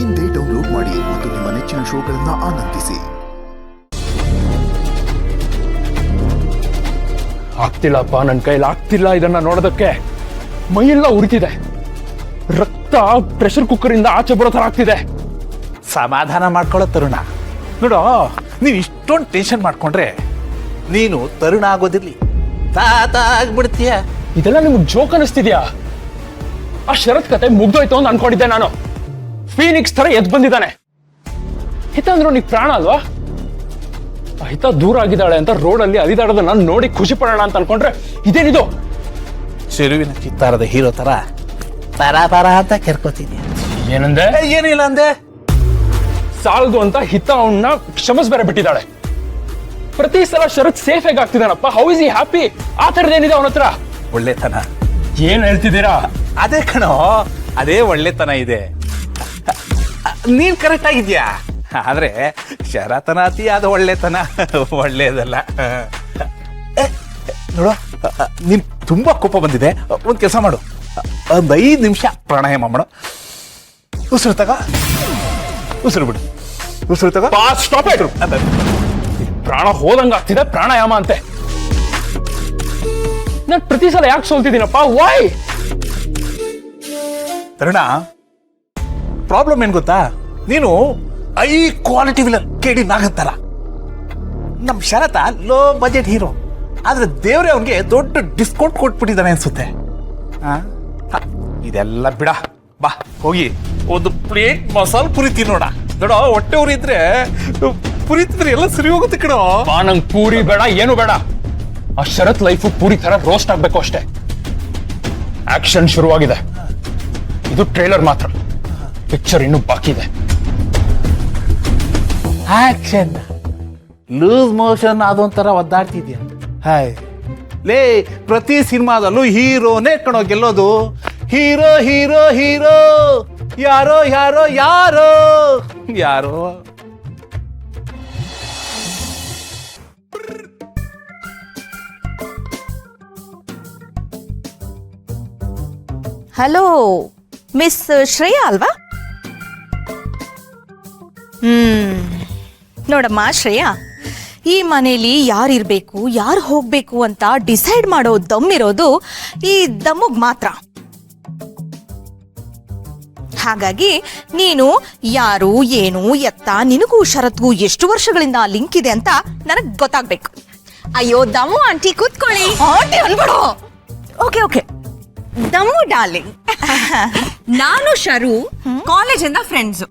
ಇಂದೇ ಡೌನ್ಲೋಡ್ ಮಾಡಿ ಮತ್ತು ನಿಮ್ಮ ನೆಚ್ಚಿನ ಶೋಗಳನ್ನು ಆನಂದಿಸಿ. ಆಗ್ತಿಲ್ಲಪ್ಪ, ನನ್ನ ಕೈಲಿ ಆಗ್ತಿಲ್ಲ ಇದನ್ನ ನೋಡೋದಕ್ಕೆ. ಮೈಯೆಲ್ಲ ಉರಿತಿದೆ, ರಕ್ತ ಪ್ರೆಷರ್ ಕುಕ್ಕರ್ ಇಂದ ಆಚೆ ಬರೋ ತರ ಆಗ್ತಿದೆ. ಸಮಾಧಾನ ಮಾಡ್ಕೊಳ್ಳೋ ತರುಣ. ನೋಡು, ನೀನು ಇಷ್ಟೊಂದು ಟೆನ್ಷನ್ ಮಾಡ್ಕೊಂಡ್ರೆ ನೀನು ತರುಣ ಆಗೋದಿರ್ಲಿ, ತಾತ ಆಗ್ಬಿಡ್ತೀಯ. ಇದೆಲ್ಲ ನಿಮ್ಗೆ ಜೋಕ್ ಅನಿಸ್ತಿದ್ಯಾ? ಆ ಶರತ್ ಕತೆ ಮುಗ್ದೋಯ್ತು ಅಂತ ಅನ್ಕೊಂಡಿದ್ದೆ ನಾನು. ಫೀನಿಕ್ಸ್ ತರ ಎದ್ ಬಂದಿದ್ದಾನೆ. ಹಿತ ಅಂದ್ರು ನೀ ಪ್ರಾಣ ಅಲ್ವಾ? ಹಿತ ದೂರ ಆಗಿದ್ದಾಳೆ ಅಂತ ರೋಡಲ್ಲಿ ಅಲಿದಾಡೋದನ್ನ ನೋಡಿ ಖುಷಿ ಪಡೋಣ ಅಂತ ಅನ್ಕೊಂಡ್ರೆ ಇದೇನಿದು? ಚೆಲುವಿನ ಚಿತ್ತಾರದ ಹೀರೋ ತರ ಪರ ಅಂತ ಕೆರ್ಕೋತೀನಿ. ಏನಂದೆ? ಏನಿಲ್ಲ ಅಂದೆ. ಸಾಲದು ಅಂತ ಹಿತ ಅವನ್ನ ಕ್ಷಮಿಸ್ಬೇರೆ ಬಿಟ್ಟಿದ್ದಾಳೆ. ಪ್ರತಿ ಸಲ ಶರತ್ ಸೇಫ್ ಆಗಿ ಆಗ್ತಿದ್ದಾನಪ್ಪ. How is he happy? ಆ ಥರದ್ದೇನಿದೆ ಅವನ ಹತ್ರ? ಒಳ್ಳೆತನ. ಏನ್ ಹೇಳ್ತಿದ್ದೀರಾ? ಅದೇ ಕಣೋ, ಅದೇ ಒಳ್ಳೆತನ ಇದೆ. ನೀನ್ ಕರೆಕ್ಟ್ ಆಗಿದ್ಯಾ. ಆದ್ರೆ ಶರತನ ಅತಿಯಾದ ಒಳ್ಳೆತನ ಒಳ್ಳೇದಲ್ಲ. ನೋಡು, ನೀನ್ ತುಂಬಾ ಕೋಪ ಬಂದಿದೆ. ಒಂದ್ ಕೆಲಸ ಮಾಡು, ಒಂದ್ 5 ನಿಮಿಷ ಪ್ರಾಣಾಯಾಮ ಮಾಡು. ಉಸಿರು ತಗ, ಉಸಿರು ಬಿಡು, ಉಸಿರು ತಗ. ಸ್ಟಾಪ್ ಆಯ್ತು. ಪ್ರಾಣ ಹೋದಂಗ ಆಗ್ತಿದೆ ಪ್ರಾಣಾಯಾಮ ಅಂತೆ. ನಾನು ಪ್ರತಿ ಸಲ ಯಾಕೆ ಸೋಲ್ತಿದ್ದೀನಪ್ಪ? ವೈ? ತರುಣ, ಪ್ರಾಬ್ಲಮ್ ಏನ್ ಗೊತ್ತಾ? ನೀನು ಐ ಕ್ವಾಲಿಟಿ ವಿಲನ್ ಕೇಳಿ ನಾಗಂತಾರ. ನಮ್ ಶರತ ಲೋ ಬಜೆಟ್ ಹೀರೋ, ಆದ್ರೆ ದೇವ್ರೆ ಅವನ್ಗೆ ದೊಡ್ಡ ಡಿಸ್ಕೌಂಟ್ ಕೊಟ್ಬಿಟ್ಟಿದ್ದಾನೆ ಅನ್ಸುತ್ತೆ. ಇದೆಲ್ಲ ಬಿಡ, ಬಾ ಹೋಗಿ ಒಂದು ಪ್ಲೇಟ್ ಮಸಾಲ ಪುರಿ ತಿನ್ನೋಣ. ನೋಡ, ಹೊಟ್ಟೆ ಉರಿ ಇದ್ರೆ ಪುರಿ ತಿಂದ್ರೆ ಎಲ್ಲ ಸರಿ ಹೋಗುತ್ತೆ ಕಣೋ. ನಂಗೆ ಪೂರಿ ಬೇಡ, ಏನು ಬೇಡ. ಆ ಶರತ್ ಲೈಫ್ ಪೂರಿ ತರ ರೋಸ್ಟ್ ಆಗ್ಬೇಕು ಅಷ್ಟೇ. ಆಕ್ಷನ್ ಶುರುವಾಗಿದೆ. ಇದು ಟ್ರೇಲರ್ ಮಾತ್ರ, ಪಿಕ್ಚರ್ ಇನ್ನೂ ಬಾಕಿ ಇದೆ. ಆಕ್ಷನ್ ಲೂಸ್ ಮೋಷನ್ ಅದೊಂಥರ ಒದ್ದಾಡ್ತಿದ್ಯಾ? ಹಾಯ್ ಲೇ, ಪ್ರತಿ ಸಿನಿಮಾದಲ್ಲೂ ಹೀರೋನೇ ಕಣೋ ಗೆಲ್ಲೋದು. ಹೀರೋ ಹೀರೋ ಹೀರೋ, ಯಾರೋ ಯಾರೋ ಯಾರೋ ಯಾರೋ. ಹಲೋ, ಮಿಸ್ ಶ್ರೇಯಾ ಅಲ್ವಾ? ನೋಡಮ್ಮ ಶ್ರೇಯಾ, ಈ ಮನೇಲಿ ಯಾರಿರ್ಬೇಕು, ಯಾರು ಹೋಗ್ಬೇಕು ಅಂತ ಡಿಸೈಡ್ ಮಾಡೋ ದಮ್ಮಿರೋದು ಈ ದಮ್ಮಗ್ ಮಾತ್ರ. ಹಾಗಾಗಿ ನೀನು ಯಾರು, ಏನು, ಎತ್ತ, ನಿನಗೂ ಶರತ್ಗೂ ಎಷ್ಟು ವರ್ಷಗಳಿಂದ ಲಿಂಕ್ ಇದೆ ಅಂತ ನನಗ್ ಗೊತ್ತಾಗ್ಬೇಕು. ಅಯ್ಯೋ ದಮ್ಮು ಆಂಟಿ, ಕೂತ್ಕೊಳ್ಳಿ. ಆಂಟಿ ಅನ್ಬೇಡ. ಓಕೆ ಓಕೆ, ದಮ್ಮು ಡಾರ್ಲಿಂಗ್, ನಾನು ಶರು ಕಾಲೇಜಿಂದ ಫ್ರೆಂಡ್ಸು.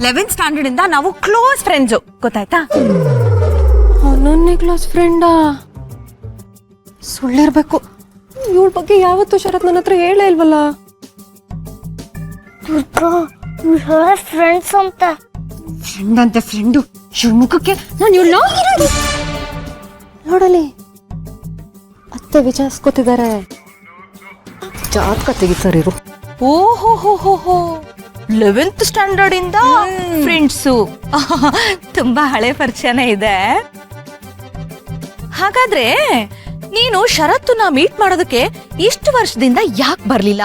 11th ಸ್ಟ್ಯಾಂಡರ್ಡ್ ಇಂದ ನಾವು ಕ್ಲೋಸ್ ಫ್ರೆಂಡ್ಸು, ಗೊತ್ತಾಯ್ತಾ? ನನ್ನ ಕ್ಲಾಸ್ ಫ್ರೆಂಡಾ? ಸುಳ್ಳಿರ್ಬೇಕು. ಇವಳ ಬಗ್ಗೆ ಯಾವತ್ತೂ ಶರತ್ ನನ್ನ ಹತ್ರ ಹೇಳೇ ಇಲ್ವಲ್ಲ. ಫ್ರೆಂಡ್ಸ್ ಅಂತ ಫ್ರೆಂಡ್ ಅಂತೆ ಫ್ರೆಂಡು. ಇವ್ಳ ಮುಖಕ್ಕೆ ನಾನು ಇವಳ ನೋಡಲಿ. ಅತ್ತೆ ವಿಚಾರಿಸ್ಕೊತಿದ್ದಾರೆ. ಜಾತಕ ತೆಗಿತಾರಿರು. ಓಹೋ, 11th ಸ್ಟ್ಯಾಂಡರ್ಡ್ ಇಂದ ಫ್ರೆಂಡ್ಸು. ತುಂಬಾ ಹಳೆ ಪರಿಚಯನೇ ಇದೆ. ಹಾಗಾದ್ರೆ ನೀನು ಶರತ್ತನ್ನ ಮೀಟ್ ಮಾಡೋದಕ್ಕೆ ಇಷ್ಟು ವರ್ಷದಿಂದ ಯಾಕೆ ಬರ್ಲಿಲ್ಲ?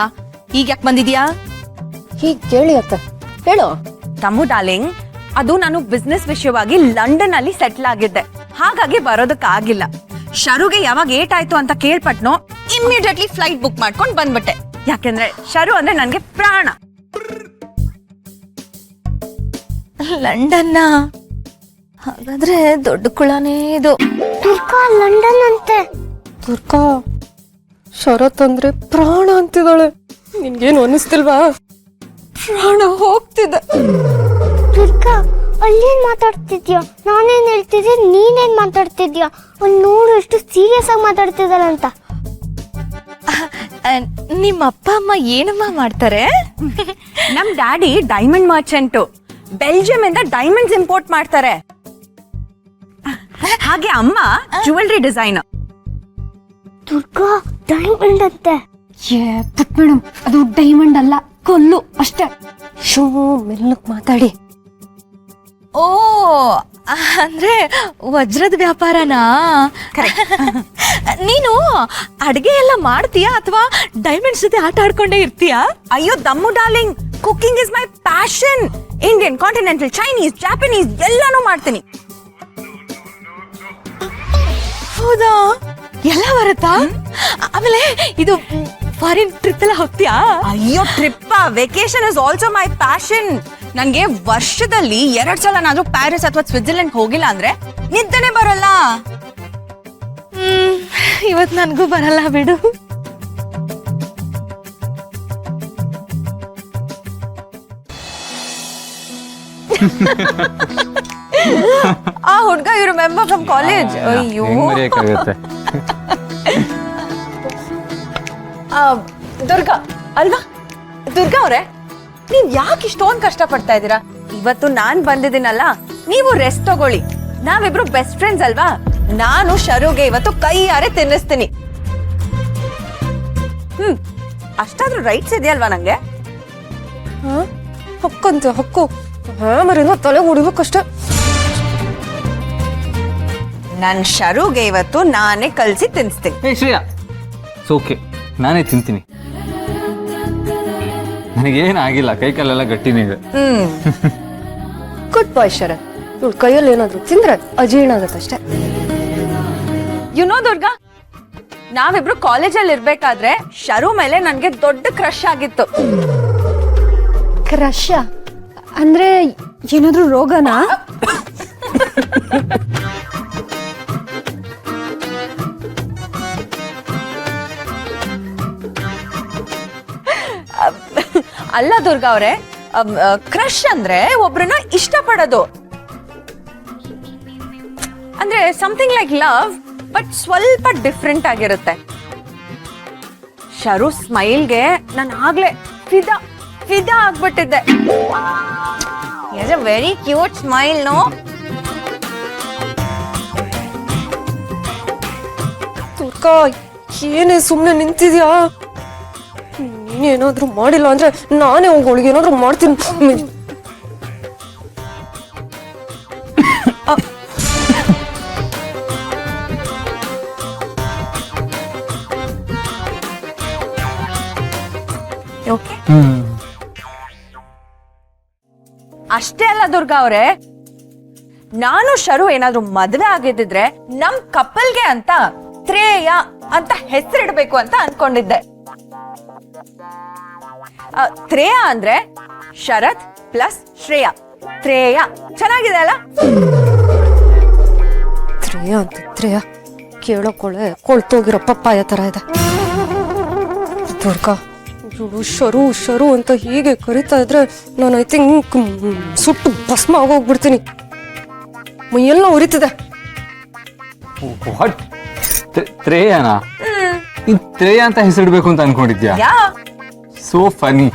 ಈಗ ಯಾಕೆ ಬಂದಿದ್ಯಾ? ಹೀಗೆ ಕೇಳಿ ಅತ್ತೆ, ಹೇಳು. ದಮ್ಮು ಡಾರ್ಲಿಂಗ್, ಅದು ನಾನು ಬಿಸ್ನೆಸ್ ವಿಷಯವಾಗಿ ಲಂಡನ್ ಅಲ್ಲಿ ಸೆಟ್ಲ್ ಆಗಿದ್ದೆ, ಹಾಗಾಗಿ ಬರೋದಕ್ಕಾಗಿಲ್ಲ. ಶರುಗೆ ಯಾವಾಗ ಏಟಾಯ್ತು ಅಂತ ಕೇಳ್ಪಟ್ನೋ ಇಮ್ಮಿಡಿಯೇಟ್ಲಿ ಫ್ಲೈಟ್ ಬುಕ್ ಮಾಡ್ಕೊಂಡು ಬಂದ್ಬಿಟ್ಟೆ. ಯಾಕೆಂದ್ರೆ ಶರು ಅಂದ್ರೆ ನನ್ಗೆ ಪ್ರಾಣ. ಲಂಡನ್ನ? ಹಾಗಾದ್ರೆ ದೊಡ್ಡ ಕುಳನೇ ಇದು. ಲಂಡನ್ ಅಂತೆ. ದುರ್ಗಾ, ಶರತ್ ಅಂದ್ರೆ ಪ್ರಾಣ ಅಂತಿದ್ದಾಳೆ. ನಿನ್ಗೇನು ಅನ್ನಿಸ್ತಿಲ್ವಾ? ಪ್ರಾಣ ಹೋಗ್ತಿದೆ. ದುರ್ಗಾ, ಅಲ್ಲೇನ್ ಮಾತಾಡ್ತಿದ್ಯಾ? ನಾನೇನ್ ಹೇಳ್ತಿದ್ದೆ, ನೀನೇನ್ ಮಾತಾಡ್ತಿದ್ಯಾ? ಒಂದ್ ನೋಡು ಎಷ್ಟು ಸೀರಿಯಸ್ ಆಗಿ ಮಾತಾಡ್ತಿದ್ದಾಳಂತ. ನಿಮ್ಮ ಅಪ್ಪ ಅಮ್ಮ ಏನಮ್ಮ ಮಾಡ್ತಾರೆ? ನಮ್ ಡ್ಯಾಡಿ ಡೈಮಂಡ್ ಮರ್ಚೆಂಟು, ಬೆಲ್ಜಿಯಂ ಇಂದ ಡೈಮಂಡ್ಸ್ ಇಂಪೋರ್ಟ್ ಮಾಡ್ತಾರೆ. ಹಾಗೆ ಅಮ್ಮ ಜ್ಯುವೆಲ್ರಿ ಡಿಸೈನರ್. ದುರ್ಗಾ, ಡೈಮಂಡ್ ಅಂತೆ. ಮೇಡಮ್, ಅದು ಡೈಮಂಡ್ ಅಲ್ಲ, ಕಲ್ಲು ಅಷ್ಟೇ. ಶೋ, ಮೆಲ್ಲಕ್ ಮಾತಾಡಿ. ಓ, ಅಂದ್ರೆ ವಜ್ರದ ವ್ಯಾಪಾರನಾ? ನೀನು ಅಡ್ಗೆ ಎಲ್ಲ ಮಾಡ್ತೀಯಾ ಅಥವಾ ಡೈಮಂಡ್ಸ್ ಜೊತೆ ಆಟ ಆಡ್ಕೊಂಡೇ ಇರ್ತೀಯಾ? ಅಯ್ಯೋ ದಮ್ಮು darling, cooking is my passion. Indian, continental, Chinese, Japanese ಎಲ್ಲಾನು ಮಾಡ್ತೀನಿ. ಹೌದಾ? ಎಲ್ಲ ಬರುತ್ತಾ? ಆಮೇಲೆ ಇದು ಫಾರಿನ್ ಟ್ರಿಪ್ ಎಲ್ಲ ಹೋಗ್ತೀಯಾ? ಅಯ್ಯೋ trip, vacation is also my passion. ನನ್ಗೆ ವರ್ಷದಲ್ಲಿ 2 ಸಲನಾದ್ರೂ ಪ್ಯಾರಿಸ್ ಅಥವಾ ಸ್ವಿಟ್ಜರ್ಲೆಂಡ್ ಹೋಗಿಲ್ಲ ಅಂದ್ರೆ ನಿದ್ದೆನೆ ಬರಲ್ಲ. ಇವತ್ ನನ್ಗೂ ಬರಲ್ಲ ಬಿಡು. ಆ ಹುಡ್ಗ ಯು ರಿಮೆಂಬರ್ ಫ್ರಮ್ ಕಾಲೇಜ್? ಅಯ್ಯೋ ದುರ್ಗಾ ಅಲ್ವಾ? ದುರ್ಗಾ ಅವ್ರೆ, ನೀವ್ ಯಾಕೆ ಇಷ್ಟೊಂದು ಕಷ್ಟ ಪಡ್ತಾ ಇದ್ದೀರಾ? ಇವತ್ತು ನಾನ್ ಬಂದಿದ್ದೀನಲ್ಲ, ನೀವು ರೆಸ್ಟ್ ತಗೊಳ್ಳಿ. ನಾವಿಬ್ರು ಬೆಸ್ಟ್ ಫ್ರೆಂಡ್ಸ್ ಅಲ್ವಾ? ನಾನು ಶರುಗೆ ಇವತ್ತು ಕೈಯಾರೆ ತಿನ್ನಿಸ್ತೀನಿ. ಅಷ್ಟಾದ್ರೂ ರೈಟ್ಸ್ ಇದೆಯಲ್ವಾ ನಂಗೆ? ಹೊಕ್ಕಂತ ಹೊಕ್ಕು ಮರಿನ ತಲೆ ಹೊಡಿಬೇಕಷ್ಟೆ. ನನ್ ಶರುಗೆ ಇವತ್ತು ನಾನೇ ಕಲ್ಸಿ ತಿನ್ನಿಸ್ತೀನಿ. ಏ ಶ್ರೇಯಾ, ಓಕೆ, ನಾನೇ ತಿಂತೀನಿ. ನನಗೇನಾಗಿಲ್ಲ, ಕೈ ಕಾಲೆಲ್ಲ ಗಟ್ಟಿನೇ ಇದೆ. ಗುಡ್ ಬಾಯ್ ಶರತ್. ಇವ್ಳ ಕೈಯಲ್ಲಿ ಏನಾದ್ರು ತಿಂದ್ರೆ ಅಜೀರ್ಣ ಆಗತ್ತಷ್ಟೇ. ದುರ್ಗಾ, ನಾವಿಬ್ರು ಕಾಲೇಜಲ್ಲಿ ಇರ್ಬೇಕಾದ್ರೆ ಶರು ಮೇಲೆ ನನ್ಗೆ ದೊಡ್ಡ ಕ್ರಶ್ ಆಗಿತ್ತು. ಕ್ರಶ ಅಂದ್ರೆ ಏನಾದ್ರು ರೋಗನಾ? ಅಲ್ಲ ದುರ್ಗಾ ಅವ್ರೆ, ಕ್ರಶ್ ಅಂದ್ರೆ ಒಬ್ರನ್ನ ಇಷ್ಟಪಡೋದು. ಅಂದ್ರೆ ಸಮಥಿಂಗ್ ಲೈಕ್ ಲವ್, ಬಟ್ ಸ್ವಲ್ಪ ಡಿಫ್ರೆಂಟ್ ಆಗಿರುತ್ತೆ. ಶರು ಸ್ಮೈಲ್ಗೆ ನಾನು ಆಗ್ಲೇ ಫಿದಾ ಆಗ್ಬಿಟ್ಟಿದ್ದೆ. Is a very cute smile, no? ತುರ್ಕಾ, ಏನೇ ಸುಮ್ನೆ ನಿಂತಿದ್ಯಾ? ನೀನೇನಾದ್ರೂ ಮಾಡಿಲ್ಲ ಅಂದ್ರೆ ನಾನೇ ಹೋಗೋಳಿಗೆ ಏನಾದ್ರೂ ಮಾಡ್ತೀನಿ. ಓಕೆ, ಅಷ್ಟೇ ಅಲ್ಲ ದುರ್ಗಾ ಅವ್ರೆ, ನಾನು ಶರು ಏನಾದ್ರೂ ಮದ್ವೆ ಆಗಿದ್ದಿದ್ರೆ ನಮ್ ಕಪಲ್ಗೆ ಅಂತ ತ್ರೇಯ ಅಂತ ಹೆಸರಿಡ್ಬೇಕು ಅಂತ ಅನ್ಕೊಂಡಿದ್ದೆ. ತ್ರೇಯ ಅಂದ್ರೆ ಶರತ್ ಪ್ಲಸ್ ಶ್ರೇಯಾ, ತ್ರೇಯ. ಚೆನ್ನಾಗಿದೆ ಅಲ್ಲ? ತ್ರೇಯ ಅಂತ ತ್ರೇಯ ಕೇಳೋಕೊಳೆ ಕೊಳ್ತೋಗಿರೋ ಪಪ್ಪಾಯ ತರ ಇದೆ. ದುರ್ಗಾ, ಶರು ಶರು ಅಂತ ಹೀಗೆ ಕರಿತಾ ಇದ್ರೆ ನಾನು ಐ ಥಿಂಕ್ ಸುಟ್ಟು ಭಸ್ಮ ಆಗೋಗ್ಬಿಡ್ತೀನಿ. ಮೈಯೆಲ್ಲ ಉರಿತಿದೆ. ವಾಟ್? ತ್ರೇಯನಾ? ನೀನ್ ತ್ರೇಯ ಅಂತ ಹೆಸರಿಡ್ಬೇಕು ಅಂತ ಅನ್ಕೊಂಡಿದ್ಯಾ? ಯಾ ಸೋ ಫನಿ.